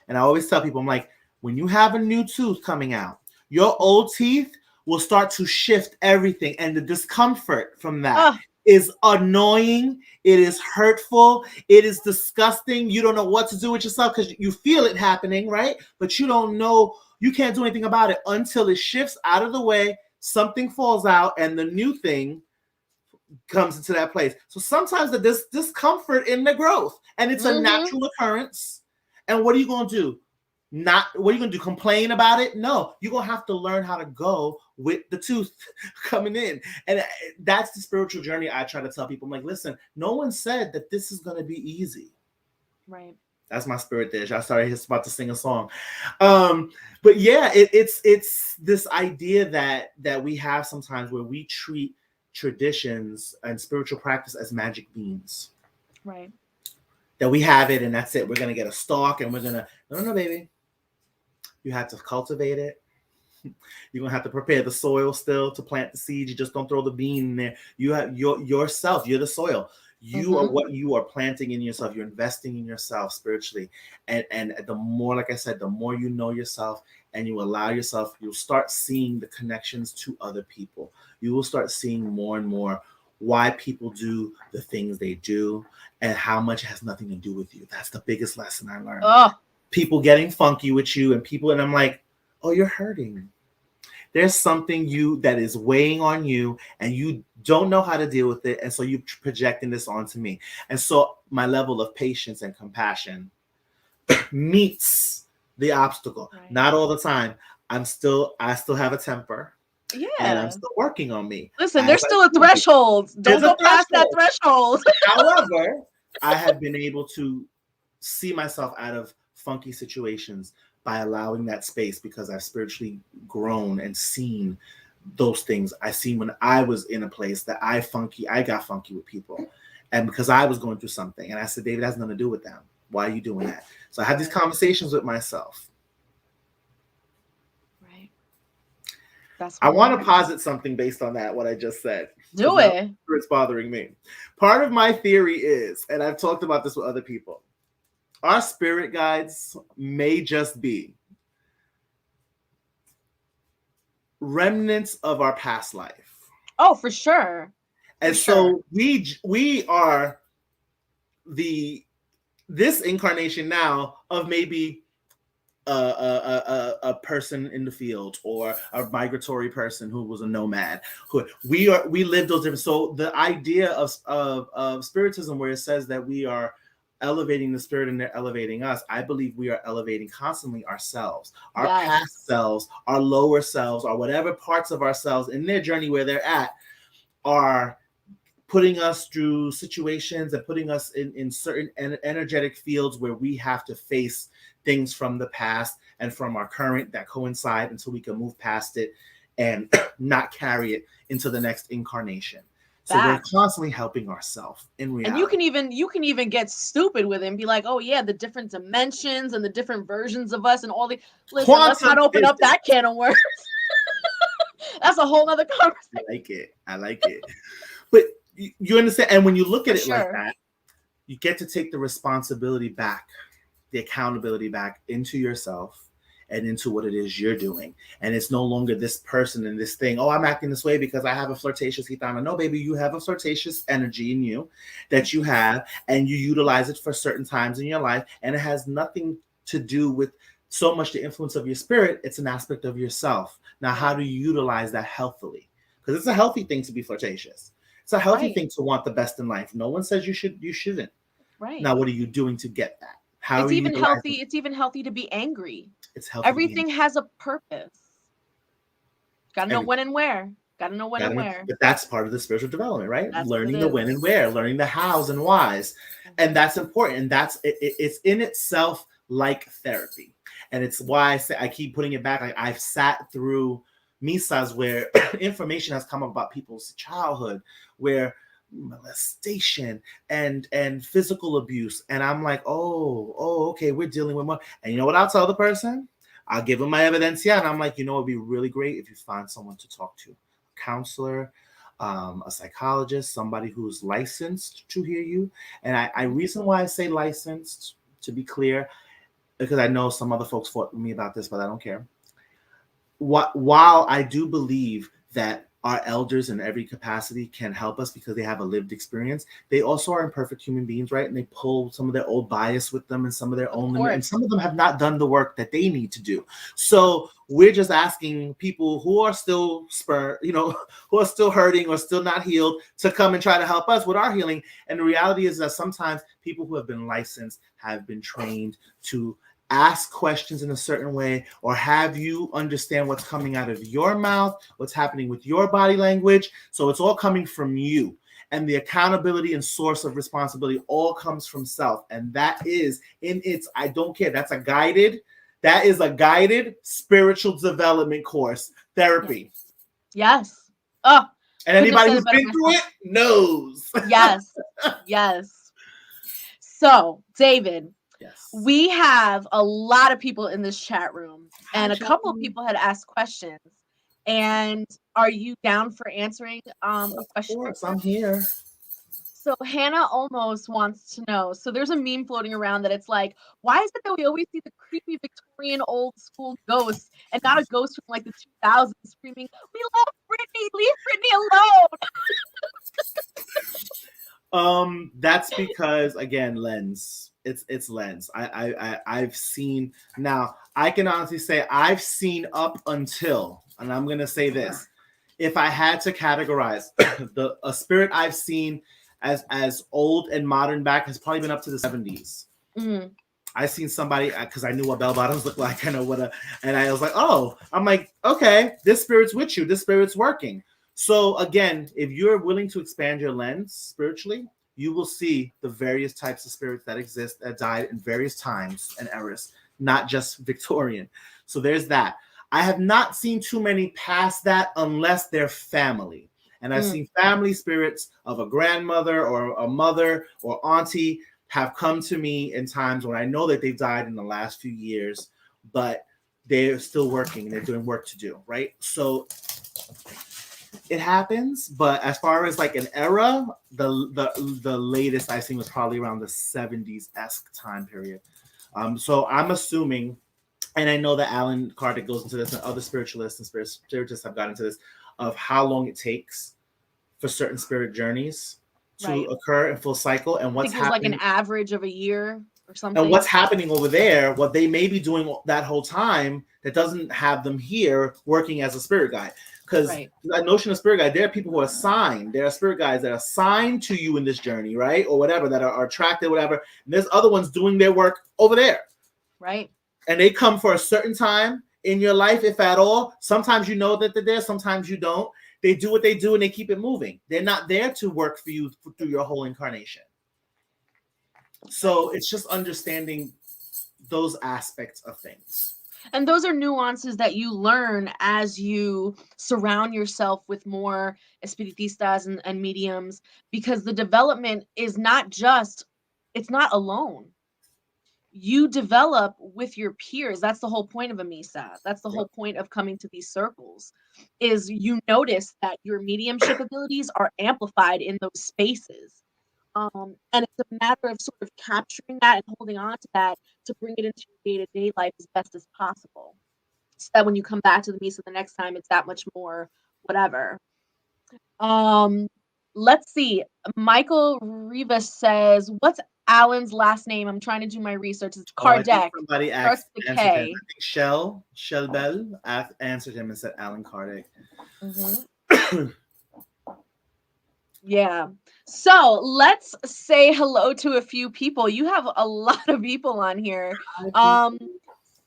and I always tell people, I'm like, when you have a new tooth coming out, your old teeth will start to shift everything, and the discomfort from that Oh, is annoying. It is hurtful. It is disgusting. You don't know what to do with yourself because you feel it happening, right? But you don't know, you can't do anything about it until it shifts out of the way, something falls out, and the new thing comes into that place. So sometimes the discomfort in the growth, and it's a mm-hmm. natural occurrence. And what are you going to do? Not what are you going to do? Complain about it? No, you're going to have to learn how to go with the tooth coming in. And that's the spiritual journey I try to tell people. I'm like, listen, no one said that this is going to be easy. Right. That's my spirit dish. I started just about to sing a song. But yeah, it's this idea that we have sometimes where we treat traditions and spiritual practice as magic beans. Right. That we have it and that's it. We're gonna get a stalk and we're gonna no, baby. You have to cultivate it. You're gonna have to prepare the soil still to plant the seeds. You just don't throw the bean in there. You have yourself. You're the soil. You are Mm-hmm. what you are planting in yourself. You're investing in yourself spiritually, and the more, like I said, the more you know yourself and you allow yourself, you'll start seeing the connections to other people. You will start seeing more and more why people do the things they do and how much it has nothing to do with you. That's the biggest lesson I learned. Oh, People getting funky with you and people, and I'm like, oh, you're hurting. There's something you that is weighing on you and you don't know how to deal with it, and so you're projecting this onto me. And so my level of patience and compassion meets the obstacle. right. Not all the time. I still have a temper, and I'm Yeah. still working on me Listen, as there's I still a should be. threshold. There's Don't a go past that threshold. threshold. However, I have been able to see myself out of funky situations by allowing that space because I've spiritually grown and seen those things. I seen when I was in a place that I got funky with people. And because I was going through something. And I said, David, that has nothing to do with them. Why are you doing that? So I had these Right. conversations with myself. Right. That's I what want to matters. posit something based on that, what I just said. Because Do now it. it's bothering me. Part of my theory is, and I've talked about this with other people, our spirit guides may just be remnants of our past life. Oh, for sure. For And sure. so we are this incarnation now of maybe a person in the field or a migratory person who was a nomad. Who we live those different. So the idea of spiritism, where it says that we are elevating the spirit and they're elevating us, I believe we are elevating constantly ourselves, our Yes. past selves, our lower selves, or whatever parts of ourselves in their journey where they're at. are putting us through situations and putting us in certain energetic fields where we have to face things from the past and from our current that coincide until we can move past it and not carry it into the next incarnation. So we're constantly helping ourselves in reality. And you can even get stupid with it and be like, oh yeah, the different dimensions and the different versions of us and all the listen, let's not open up that can of worms. That's a whole other conversation. I like it. But you understand, and when you look at it like that, you get to take the responsibility back, the accountability back into yourself and into what it is you're doing. And it's no longer this person and this thing. Oh, I'm acting this way because I have a flirtatious gitana. No, baby, you have a flirtatious energy in you that you have, and you utilize it for certain times in your life. And it has nothing to do with so much the influence of your spirit. It's an aspect of yourself. Now, how do you utilize that healthily? Because it's a healthy thing to be flirtatious. It's a healthy thing to want the best in life. No one says you shouldn't. Right. Now, what are you doing to get that? It's even healthy. It's even healthy to be angry. It's healthy. Everything has a purpose. Gotta know when and where. Gotta know when and where. But that's part of the spiritual development, right? Learning the when and where, learning the hows and whys. And that's important. And that's it's in itself like therapy. And it's why I keep putting it back. Like I've sat through misas where information has come up about people's childhood, where molestation and physical abuse, and I'm like, oh, okay, we're dealing with more. And you know what I'll tell the person? I'll give them my evidencia, and I'm like, you know, it'd be really great if you find someone to talk to, a counselor, a psychologist, somebody who's licensed to hear you. And I reason why I say licensed, to be clear, because I know some other folks fought with me about this, but I don't care. While I do believe that our elders in every capacity can help us because they have a lived experience, they also are imperfect human beings, right? And they pull some of their old bias with them and some of their own limit, and some of them have not done the work that they need to do. So we're just asking people who are still who are still hurting or still not healed to come and try to help us with our healing. And the reality is that sometimes people who have been licensed have been trained to ask questions in a certain way, or have you understand what's coming out of your mouth, what's happening with your body language. So it's all coming from you. And the accountability and source of responsibility all comes from self. And that is I don't care. That is a guided spiritual development course, therapy. Yes. Oh, and anybody who's been through it knows. Yes. Yes. So, David, we have a lot of people in this chat room, and a couple of people had asked questions. And are you down for answering a question? Of course, I'm here. So Hannah almost wants to know. So there's a meme floating around that it's like, why is it that we always see the creepy Victorian old school ghosts and not a ghost from like the 2000s screaming, "We love Britney, leave Britney alone"? That's because, again, lens. It's lens. I've seen, now I can honestly say I've seen up until, and I'm gonna say this, if I had to categorize a spirit I've seen as old and modern back has probably been up to the 70s. Mm-hmm. I seen somebody, because I knew what bell bottoms looked like, and I was like, oh, I'm like, okay, this spirit's with you, this spirit's working. So again, if you're willing to expand your lens spiritually, you will see the various types of spirits that exist that died in various times and eras, not just Victorian. So there's that. I have not seen too many past that unless they're family. And I've seen family spirits of a grandmother or a mother or auntie have come to me in times when I know that they've died in the last few years, but they're still working and they're doing work to do, right? So it happens, but as far as like an era, the latest I've seen was probably around the 70s-esque time period. So I'm assuming, and I know that Alan Kardec goes into this, and other spiritualists and spiritists have gotten into this, of how long it takes for certain spirit journeys to occur in full cycle, and what's happening. Like an average of a year or something. And what's happening over there, what they may be doing that whole time that doesn't have them here working as a spirit guide. Because that notion of spirit guide, there are people who are assigned. There are spirit guides that are assigned to you in this journey, right? Or whatever, that are attracted, whatever. And there's other ones doing their work over there. Right. And they come for a certain time in your life, if at all. Sometimes you know that they're there, sometimes you don't. They do what they do and they keep it moving. They're not there to work for you through your whole incarnation. So it's just understanding those aspects of things. And those are nuances that you learn as you surround yourself with more espiritistas and mediums, because the development is not just, it's not alone. You develop with your peers. That's the whole point of a misa. That's the whole point of coming to these circles, is you notice that your mediumship abilities are amplified in those spaces. And it's a matter of sort of capturing that and holding on to that to bring it into your day-to-day life as best as possible, so that when you come back to the misa the next time, it's that much more whatever. Let's see. Michael Rivas says, "What's Alan's last name?" I'm trying to do my research. It's Oh, I think Kardec. somebody Starts with answered him. K. I think Shell Bell answered him and said Alan Kardec. Yeah. So let's say hello to a few people. You have a lot of people on here.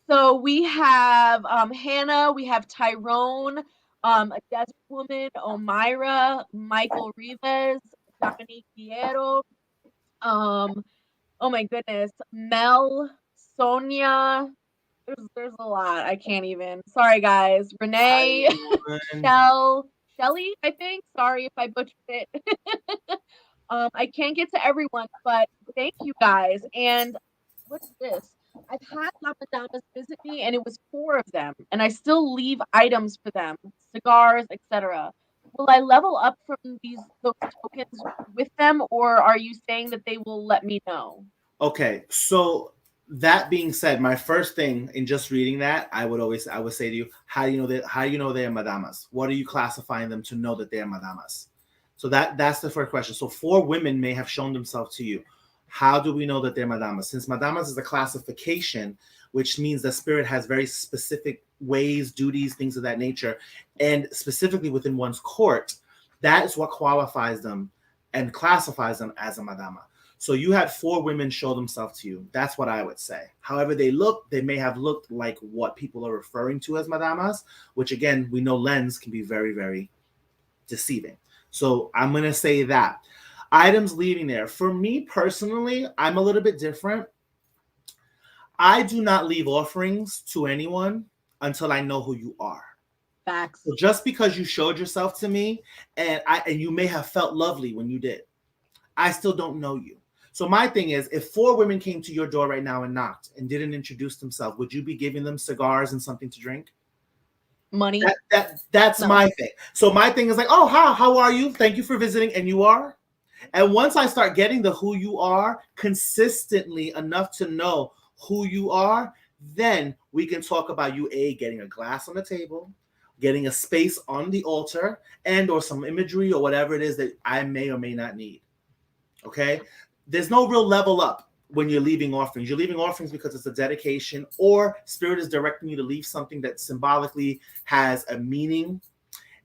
So we have Hannah, we have Tyrone, a desert woman, Omira, Michael Rivas, Dominique Piero, oh my goodness, Mel, Sonia. There's a lot. I can't even. Sorry guys. Renee, Shelly, I think. Sorry if I butchered it. I can't get to everyone, but thank you guys. And what's this? I've had Madamas visit me, and it was 4 of them, and I still leave items for them, cigars, etc. Will I level up from those tokens with them, or are you saying that they will let me know? Okay, so that being said, my first thing in just reading that, I would say to you, how do you know they're madamas? What are you classifying them to know that they're madamas? So that's the first question. So 4 women may have shown themselves to you. How do we know that they're madamas? Since madamas is a classification, which means the spirit has very specific ways, duties, things of that nature, and specifically within one's court, that is what qualifies them and classifies them as a madama. So you had 4 women show themselves to you. That's what I would say. However they may have looked like what people are referring to as madamas, which again, we know lens can be very, very deceiving. So I'm going to say that. Items leaving there. For me personally, I'm a little bit different. I do not leave offerings to anyone until I know who you are. Facts. So just because you showed yourself to me and you may have felt lovely when you did, I still don't know you. So my thing is, if 4 women came to your door right now and knocked and didn't introduce themselves, would you be giving them cigars and something to drink? Money. That's no. My thing. So my thing is like, oh, how are you? Thank you for visiting. And you are? And once I start getting the who you are consistently enough to know who you are, then we can talk about you, getting a glass on the table, getting a space on the altar, and or some imagery or whatever it is that I may or may not need. Okay? There's no real level up when you're leaving offerings. You're leaving offerings because it's a dedication, or spirit is directing you to leave something that symbolically has a meaning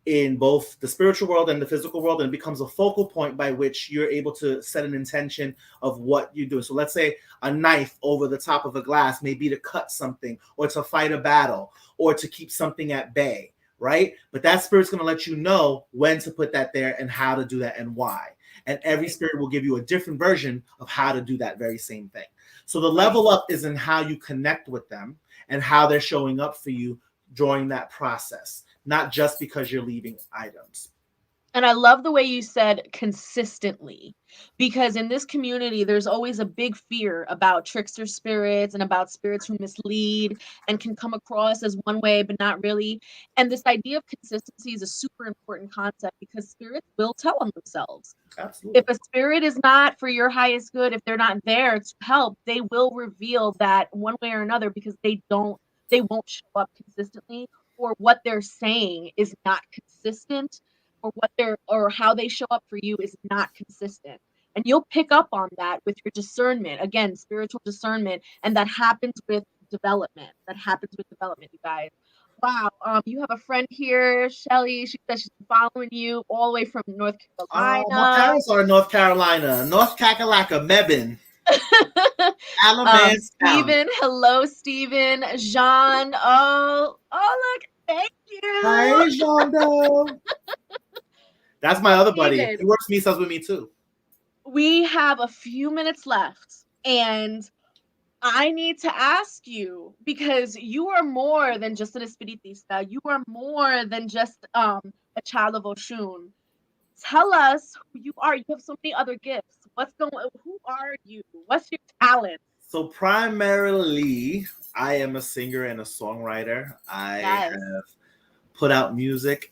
in both the spiritual world and the physical world, and it becomes a focal point by which you're able to set an intention of what you're doing. So let's say a knife over the top of a glass may be to cut something, or to fight a battle, or to keep something at bay, right? But that spirit's going to let you know when to put that there and how to do that and why. And every spirit will give you a different version of how to do that very same thing. So the level up is in how you connect with them and how they're showing up for you during that process, not just because you're leaving items. And I love the way you said consistently, because in this community, there's always a big fear about trickster spirits and about spirits who mislead and can come across as one way, but not really. And this idea of consistency is a super important concept, because spirits will tell on themselves. Absolutely. If a spirit is not for your highest good, if they're not there to help, they will reveal that one way or another, because they won't show up consistently, or what they're saying is not consistent, or how they show up for you is not consistent. And you'll pick up on that with your discernment. Again, spiritual discernment. And that happens with development. You guys. Wow. You have a friend here, Shelly. She says she's following you all the way from North Carolina. My parents are in North Carolina. North Kakalaka, Mebane. Stephen. Hello, Stephen. Jean. Oh, look. Thank you. Hi, Jondo. That's my So, other buddy. David, He works misas with me too. we have a few minutes left, and I need to ask you because you are more than just an espiritista. You are more than just a child of Oshun. Tell us who you are. You have so many other gifts. Who are you? What's your talent? So primarily, I am a singer and a songwriter. I Yes. have put out music.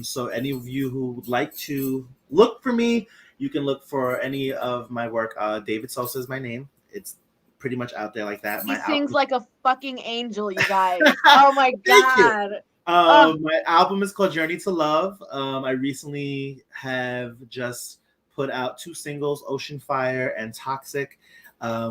So any of you who would like to look for me, you can look for any of my work. David Sosa is my name. It's pretty much out there like that. He My sings album. like a fucking angel, you guys. Oh my Thank you. God. Oh, My album is called Journey to Love. I recently have just put out 2 singles, Ocean Fire and Toxic,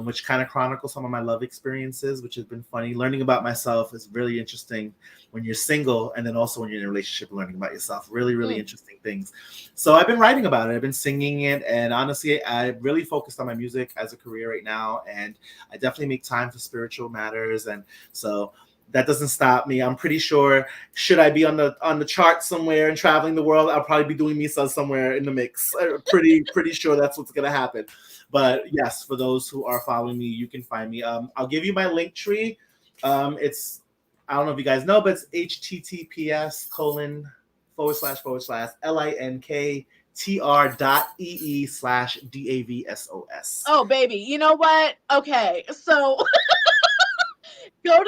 which kind of chronicle some of my love experiences, which has been funny. Learning about myself is really interesting when you're single, and then also when you're in a relationship, learning about yourself. Really, really interesting things. So I've been writing about it. I've been singing it, and honestly, I really focused on my music as a career right now, and I definitely make time for spiritual matters, and so that doesn't stop me. I'm pretty sure, should I be on the chart somewhere and traveling the world, I'll probably be doing misa somewhere in the mix. Pretty sure that's what's gonna happen. But yes, for those who are following me, you can find me. I'll give you my link tree. It's, I don't know if you guys know, but it's https://linktr.ee/DAVSOS. oh, baby. You know what? Okay, so go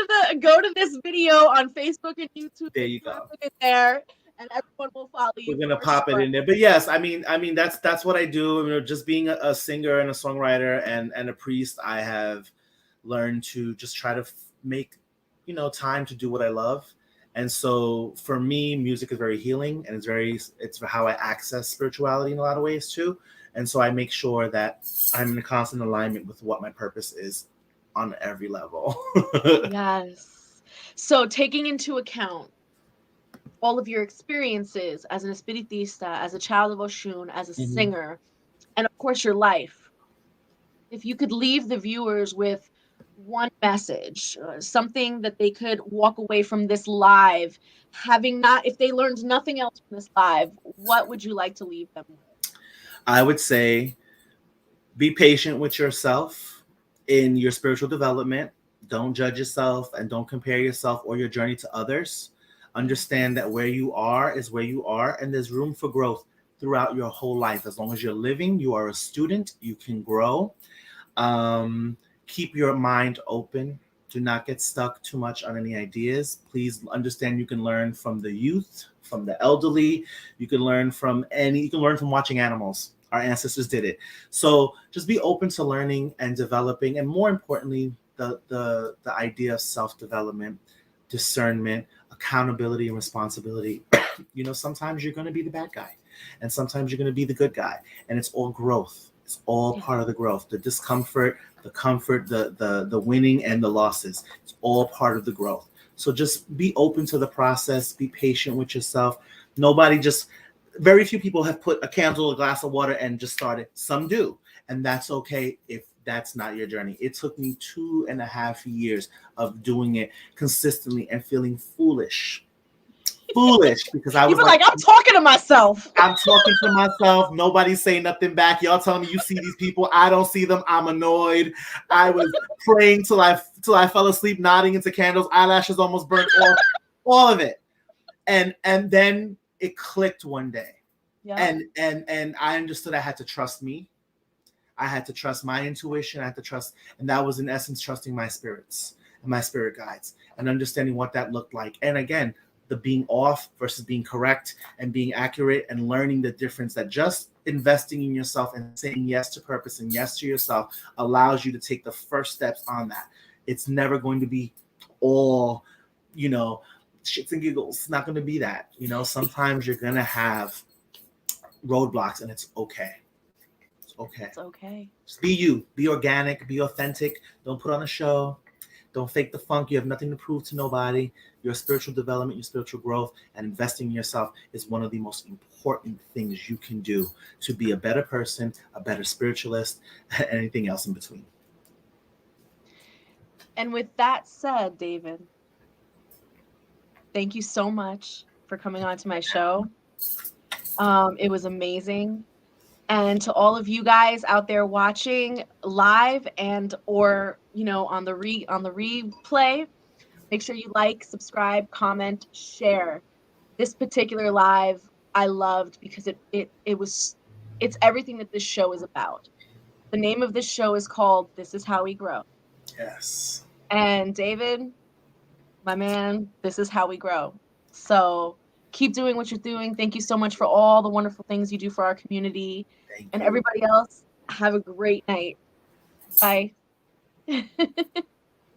to this video on Facebook and YouTube There and you drop go. it in there, and everyone will follow you We're gonna for pop it sure. in there. But yes, I mean that's what I do. You know, just being a singer and a songwriter and a priest, I have learned to just try to make, time to do what I love. And so for me, music is very healing, and it's how I access spirituality in a lot of ways too. And so I make sure that I'm in constant alignment with what my purpose is on every level. Yes. So taking into account all of your experiences as an espiritista, as a child of Oshun, as a Mhm. singer, and of course your life, if you could leave the viewers with one message, something that they could walk away from this live, having not, if they learned nothing else from this live, what would you like to leave them with? I would say be patient with yourself in your spiritual development. Don't judge yourself and don't compare yourself or your journey to others. Yeah. Understand that where you are is where you are, and there's room for growth throughout your whole life. As long as you're living, you are a student, you can grow. Um, Keep your mind open. Do not get stuck too much on any ideas. Please understand you can learn from the youth, from the elderly. You can learn from watching animals. Our ancestors did it. So just be open to learning and developing, and more importantly, the idea of self-development, discernment, accountability, and responsibility. Sometimes you're going to be the bad guy, and sometimes you're going to be the good guy, and it's all growth. It's all Yeah. part of the growth. The discomfort, the comfort, the winning and the losses. It's all part of the growth. So just be open to the process. Be patient with yourself. Nobody just Very few people have put a candle, a glass of water, and just started. Some do, and that's okay if that's not your journey. It took me 2.5 years of doing it consistently and feeling foolish because I You was were like, like, I'm talking to myself. I'm talking to myself. Nobody's saying nothing back. Y'all telling me you see these people. I don't see them. I'm annoyed. I was praying till I fell asleep, nodding into candles. Eyelashes almost burnt off. All of it, and then it clicked one day, Yeah. and I understood I had to trust me. I had to trust my intuition. I had to trust, and that was in essence trusting my spirits and my spirit guides and understanding what that looked like. And again, the being off versus being correct and being accurate and learning the difference that just investing in yourself and saying yes to purpose and yes to yourself allows you to take the first steps on that. It's never going to be all, you know, shits and giggles. It's not going to be that. Sometimes you're going to have roadblocks, and it's okay. It's okay. It's okay. Just be you. Be organic. Be authentic. Don't put on a show. Don't fake the funk. You have nothing to prove to nobody. Your spiritual development, your spiritual growth, and investing in yourself is one of the most important things you can do to be a better person, a better spiritualist, and anything else in between. And with that said, David, thank you so much for coming on to my show. It was amazing. And to all of you guys out there watching live and or on the replay, make sure you like, subscribe, comment, share. This particular live I loved because it's everything that this show is about. The name of this show is called This Is How We Grow. Yes. And David, my man, this is how we grow. So keep doing what you're doing. Thank you so much for all the wonderful things you do for our community. Thank And you. everybody else, have a great night. Bye.